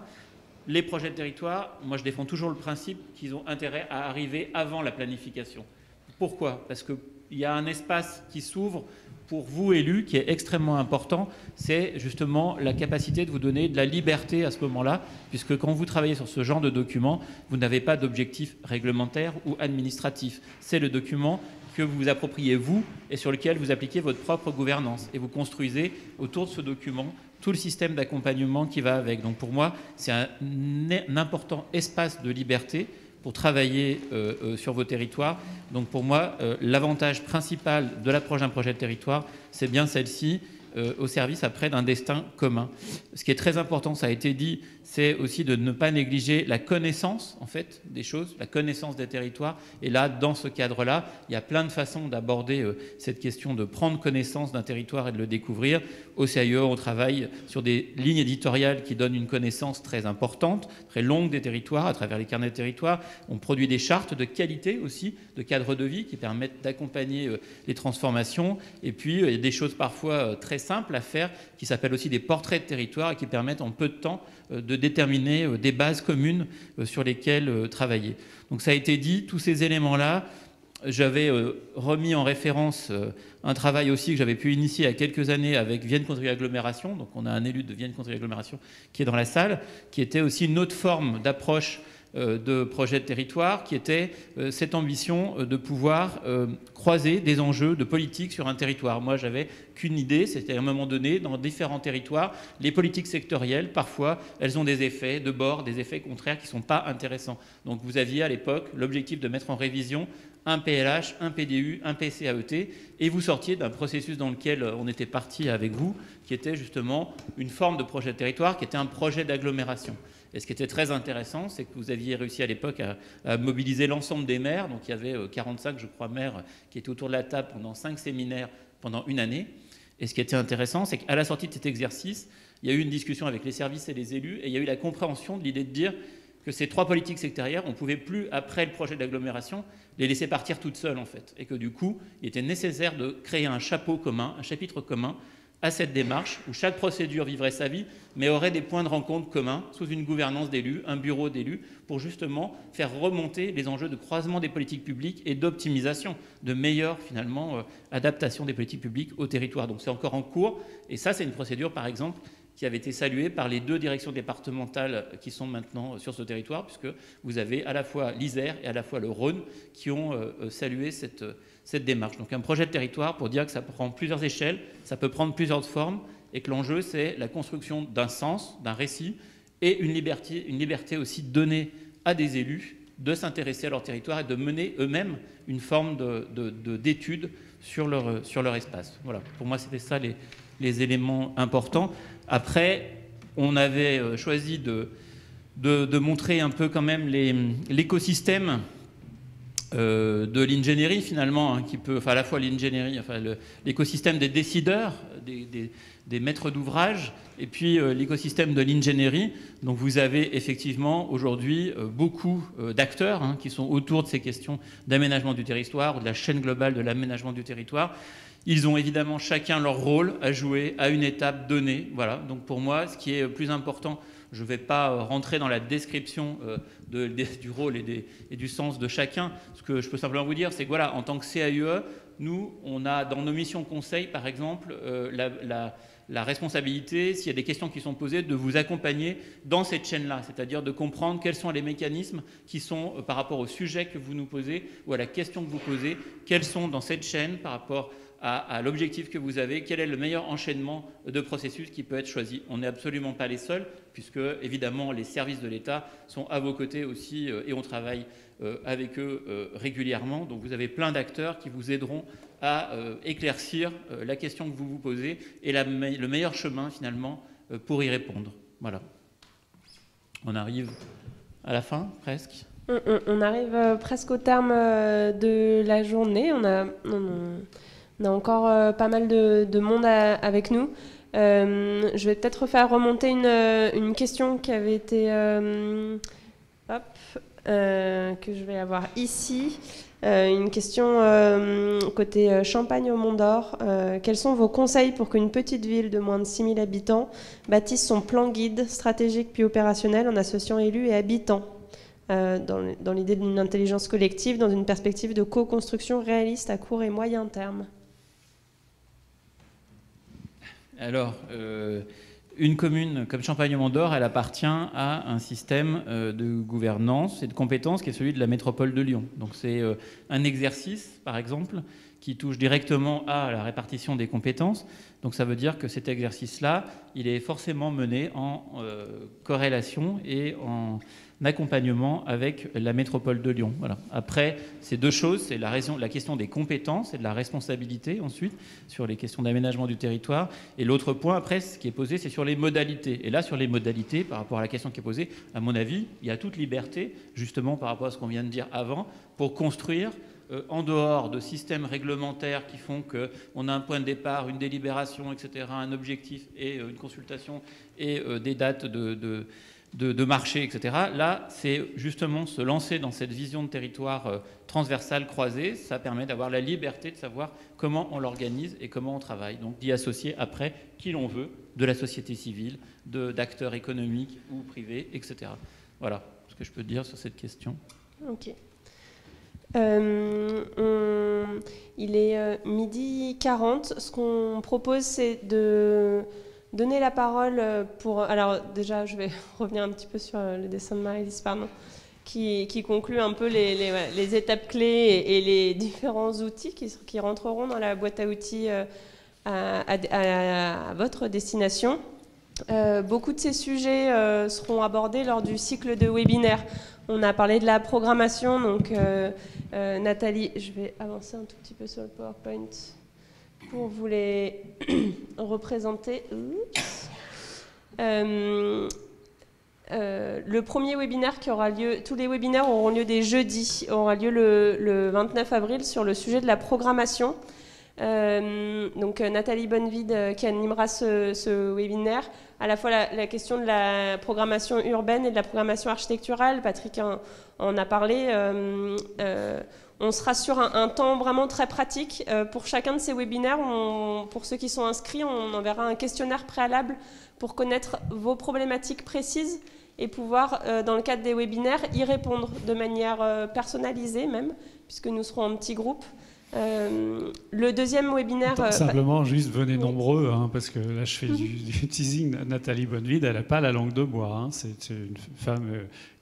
les projets de territoire, moi je défends toujours le principe qu'ils ont intérêt à arriver avant la planification. Pourquoi ? Parce qu'il y a un espace qui s'ouvre pour vous, élus, qui est extrêmement important, c'est justement la capacité de vous donner de la liberté à ce moment-là, puisque quand vous travaillez sur ce genre de document, vous n'avez pas d'objectif réglementaire ou administratif. C'est le document que vous vous appropriez vous et sur lequel vous appliquez votre propre gouvernance. Et vous construisez autour de ce document tout le système d'accompagnement qui va avec. Donc pour moi, c'est un important espace de liberté pour travailler sur vos territoires. Donc pour moi, l'avantage principal de l'approche d'un projet de territoire, c'est bien celle-ci, au service après d'un destin commun. Ce qui est très important, ça a été dit, c'est aussi de ne pas négliger la connaissance en fait des choses, la connaissance des territoires. Et là, dans ce cadre-là, il y a plein de façons d'aborder cette question de prendre connaissance d'un territoire et de le découvrir. Au CIE, on travaille sur des lignes éditoriales qui donnent une connaissance très importante, très longue des territoires, à travers les carnets de territoire. On produit des chartes de qualité aussi, de cadre de vie qui permettent d'accompagner les transformations. Et puis, il y a des choses parfois très simples à faire qui s'appellent aussi des portraits de territoire et qui permettent en peu de temps de déterminer des bases communes sur lesquelles travailler. Donc ça a été dit, tous ces éléments-là, j'avais remis en référence un travail aussi que j'avais pu initier il y a quelques années avec Vienne contre l'agglomération. Donc on a un élu de Vienne contre l'agglomération qui est dans la salle, qui était aussi une autre forme d'approche de projet de territoire, qui était cette ambition de pouvoir croiser des enjeux de politique sur un territoire. Moi, j'avais qu'une idée, c'était à un moment donné, dans différents territoires, les politiques sectorielles, parfois, elles ont des effets de bord, des effets contraires qui ne sont pas intéressants. Donc vous aviez à l'époque l'objectif de mettre en révision un PLH, un PDU, un PCAET, et vous sortiez d'un processus dans lequel on était parti avec vous, qui était justement une forme de projet de territoire, qui était un projet d'agglomération. Et ce qui était très intéressant, c'est que vous aviez réussi à l'époque à mobiliser l'ensemble des maires. Donc il y avait 45, je crois, maires qui étaient autour de la table pendant 5 séminaires pendant une année. Et ce qui était intéressant, c'est qu'à la sortie de cet exercice, il y a eu une discussion avec les services et les élus, et il y a eu la compréhension de l'idée de dire que ces 3 politiques sectorielles, on ne pouvait plus, après le projet d'agglomération, les laisser partir toutes seules, en fait. Et que du coup, il était nécessaire de créer un chapeau commun, un chapitre commun, à cette démarche où chaque procédure vivrait sa vie, mais aurait des points de rencontre communs sous une gouvernance d'élus, un bureau d'élus, pour justement faire remonter les enjeux de croisement des politiques publiques et d'optimisation, de meilleure finalement adaptation des politiques publiques au territoire. Donc c'est encore en cours, et ça c'est une procédure par exemple qui avait été saluée par les 2 directions départementales qui sont maintenant sur ce territoire, puisque vous avez à la fois l'Isère et à la fois le Rhône qui ont salué cette démarche. Donc un projet de territoire pour dire que ça prend plusieurs échelles, ça peut prendre plusieurs formes, et que l'enjeu c'est la construction d'un sens, d'un récit, et une liberté aussi donnée à des élus de s'intéresser à leur territoire et de mener eux-mêmes une forme d'étude sur leur espace. Voilà, pour moi c'était ça les éléments importants. Après, on avait choisi de montrer un peu quand même l'écosystème de l'ingénierie finalement, hein, qui peut, enfin à la fois l'ingénierie, enfin l'écosystème des décideurs, des maîtres d'ouvrage, et puis l'écosystème de l'ingénierie. Donc vous avez effectivement aujourd'hui beaucoup d'acteurs hein, qui sont autour de ces questions d'aménagement du territoire ou de la chaîne globale de l'aménagement du territoire. Ils ont évidemment chacun leur rôle à jouer à une étape donnée. Voilà. Donc pour moi, ce qui est plus important, je ne vais pas rentrer dans la description du rôle et du sens de chacun. Ce que je peux simplement vous dire, c'est que voilà, en tant que CAUE, nous, on a dans nos missions conseil, par exemple, la responsabilité, s'il y a des questions qui sont posées, de vous accompagner dans cette chaîne-là, c'est-à-dire de comprendre quels sont les mécanismes qui sont par rapport au sujet que vous nous posez ou à la question que vous posez, quels sont dans cette chaîne par rapport à l'objectif que vous avez, quel est le meilleur enchaînement de processus qui peut être choisi. On n'est absolument pas les seuls, puisque évidemment les services de l'État sont à vos côtés aussi et on travaille avec eux régulièrement. Donc vous avez plein d'acteurs qui vous aideront à éclaircir la question que vous vous posez et le meilleur chemin finalement pour y répondre. Voilà. On arrive à la fin, presque. On arrive presque au terme de la journée. On a encore pas mal de monde avec nous. Je vais peut-être faire remonter une question qui avait été... que je vais avoir ici. Une question côté Champagne au Mont d'Or. Quels sont vos conseils pour qu'une petite ville de moins de 6000 habitants bâtisse son plan guide stratégique puis opérationnel en associant élus et habitants dans l'idée d'une intelligence collective, dans une perspective de co-construction réaliste à court et moyen terme? Alors, une commune comme Champagne-au-Mont d'Or, elle appartient à un système de gouvernance et de compétences qui est celui de la métropole de Lyon. Donc c'est un exercice, par exemple, qui touche directement à la répartition des compétences. Donc ça veut dire que cet exercice-là, il est forcément mené en corrélation et en accompagnement avec la métropole de Lyon. Voilà. Après, c'est 2 choses, c'est la question des compétences et de la responsabilité ensuite sur les questions d'aménagement du territoire. Et l'autre point, après, ce qui est posé, c'est sur les modalités. Et là, sur les modalités, par rapport à la question qui est posée, à mon avis, il y a toute liberté, justement par rapport à ce qu'on vient de dire avant, pour construire en dehors de systèmes réglementaires qui font qu'on a un point de départ, une délibération, etc., un objectif et une consultation et des dates de marché, etc. Là, c'est justement se lancer dans cette vision de territoire transversale croisée. Ça permet d'avoir la liberté de savoir comment on l'organise et comment on travaille. Donc d'y associer après qui l'on veut, de la société civile, d'acteurs économiques ou privés, etc. Voilà ce que je peux dire sur cette question. Ok. Il est 12h40. Ce qu'on propose, c'est de donner la parole pour... Alors déjà, je vais revenir un petit peu sur le dessin de Marie-Lise, pardon. qui conclut un peu les étapes clés et les différents outils qui rentreront dans la boîte à outils à votre destination. Beaucoup de ces sujets seront abordés lors du cycle de webinaires. On a parlé de la programmation, donc Nathalie, je vais avancer un tout petit peu sur le PowerPoint pour vous les représenter. Le premier webinaire qui aura lieu, tous les webinaires auront lieu des jeudis, aura lieu le 29 avril sur le sujet de la programmation. Donc Nathalie Bonnevide qui animera ce webinaire, à la fois la question de la programmation urbaine et de la programmation architecturale. Patrick en a parlé. On sera sur un temps vraiment très pratique. Pour chacun de ces webinaires, pour ceux qui sont inscrits, on enverra un questionnaire préalable pour connaître vos problématiques précises et pouvoir, dans le cadre des webinaires, y répondre de manière personnalisée même, puisque nous serons en petits groupes. Le deuxième webinaire... Simplement, juste venez nombreux, hein, parce que là je fais du teasing. Nathalie Bonnevide, elle n'a pas la langue de bois. Hein. C'est une femme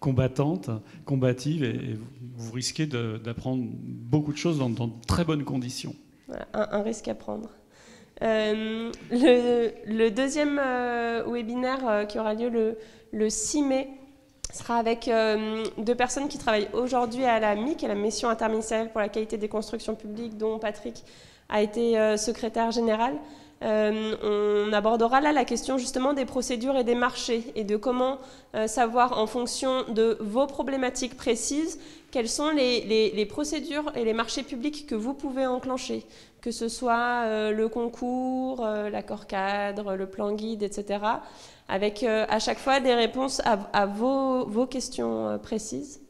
combattante, combative, et vous risquez d'apprendre beaucoup de choses dans de très bonnes conditions. Voilà, un risque à prendre. Le deuxième webinaire qui aura lieu le 6 mai sera avec deux personnes qui travaillent aujourd'hui à la MIC, à la Mission interministérielle pour la qualité des constructions publiques, dont Patrick a été secrétaire général. On abordera là la question justement des procédures et des marchés et de comment savoir en fonction de vos problématiques précises quelles sont les procédures et les marchés publics que vous pouvez enclencher, que ce soit le concours, l'accord cadre, le plan guide, etc., avec à chaque fois des réponses à vos questions précises.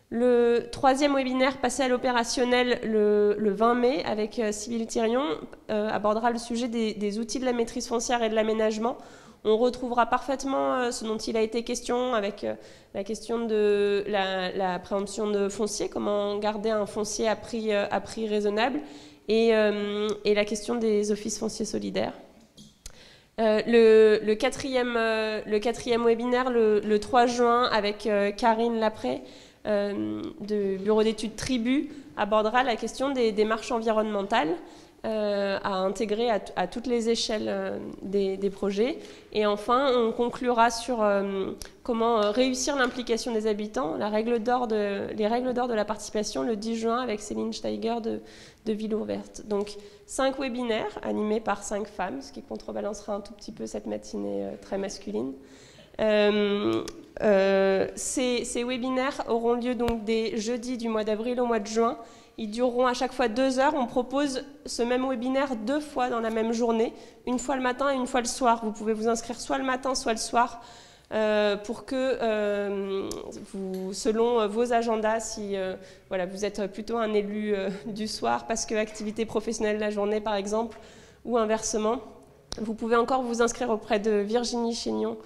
Le troisième webinaire passé à l'opérationnel le 20 mai avec Sybille Thirion abordera le sujet des outils de la maîtrise foncière et de l'aménagement. On retrouvera parfaitement ce dont il a été question avec la question de la préemption de foncier, comment garder un foncier à prix raisonnable, et la question des offices fonciers solidaires. Le quatrième webinaire le 3 juin avec Karine Lapré du bureau d'études Tribu abordera la question des démarches environnementales à intégrer à toutes les échelles des projets. Et enfin, on conclura sur comment réussir l'implication des habitants, les règles d'or de la participation le 10 juin avec Céline Steiger de Ville Ouverte. Donc 5 webinaires animés par 5 femmes, ce qui contrebalancera un tout petit peu cette matinée très masculine. Ces webinaires auront lieu donc des jeudis du mois d'avril au mois de juin. Ils dureront à chaque fois 2 heures. On propose ce même webinaire 2 fois dans la même journée, une fois le matin et une fois le soir. Vous pouvez vous inscrire soit le matin, soit le soir, pour que, selon vos agendas, si voilà, vous êtes plutôt un élu du soir parce que activité professionnelle la journée, par exemple, ou inversement, vous pouvez encore vous inscrire auprès de Virginie Chénion,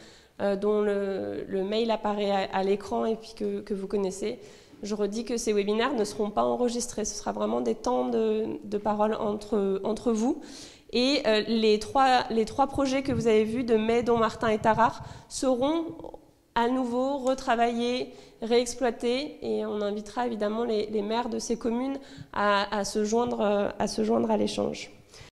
dont le mail apparaît à l'écran et puis que vous connaissez. Je redis que ces webinaires ne seront pas enregistrés. Ce sera vraiment des temps de parole entre vous. Et les trois projets que vous avez vus de Mai, Dommartin et Tarare seront à nouveau retravaillés, réexploités. Et on invitera évidemment les maires de ces communes à se joindre à l'échange.